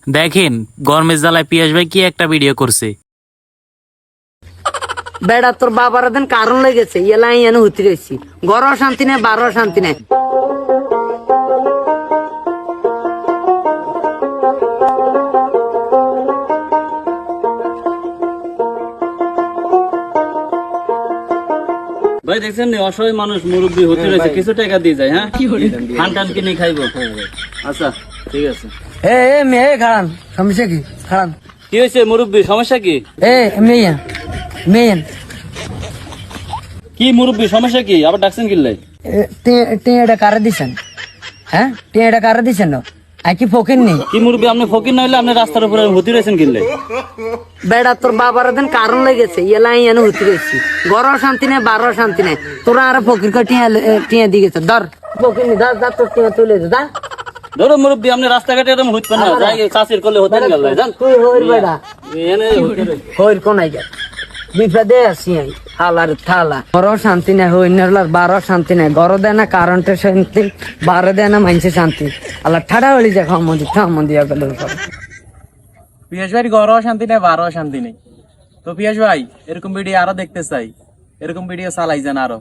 দেখেন গরমের জ্বালায় পিয়াস ভাই কি একটা ভিডিও করছে। বেড়া তোর বাবার দিন কারণ লেগেছে এলাই এনে হতে গেছি ঘরও শান্তি নেই বারও শান্তি নেই। ভাই দেখছেন নি অসহায় মানুষ মুরব্বী হতে রয়েছে, কিছু টাকা দিয়ে যায়। হ্যাঁ খান টান কিনে খাইবো। আচ্ছা ঠিক আছে। এ মেয়ে খাড়ান সমস্যা কি খাড়ান কি হয়েছে মুরব্বী, সমস্যা কি? মেয়ে মেয়ে কি মুরব্বী সমস্যা কি, আবার ডাকছেন কিনলে? টিয়াটা কারে দিছেন? হ্যাঁ টিয়াটা কারে দিছেন না কি ফকির নেই? কি মুরব্বী আপনি ফকির না হইলে আপনি রাস্তার উপরে হতে রয়েছেন কিনলে? বেড়া তোর বাবার দিন কারণ লেগেছে এলাই এনে হতে গেছি ঘরও শান্তি নেই বারও শান্তি নেই। তোরা আর ফকির টিয়া দিয়ে গেছে ধর ফকির নি ধর তোর টিয়া তুলে দে ধর। ধরো মুরব্বী আপনি রাস্তাঘাটে এরকম হইতেন না, যাই চাষের করলে হতেন গেল জান। তুই হইর বেড়া এনে হতে রয়েছে। হইর কোনাই গেল বিপদে আছি আমি হালার থালা ঘরও শান্তি নেই হইনার বারও শান্তি নেই ঘর দেয় না কারেন্টের শান্তি বারো দেয় না মানুষের শান্তি আল্লাহ ঠাডা হলি যে খামন্দি গেল। পিয়াস ভাই ঘরও শান্তি নেই বারও শান্তি নেই। তো পিয়াস ভাই এরকম ভিডিও আরো দেখতে চাই, এরকম ভিডিও চালাই যান আরো।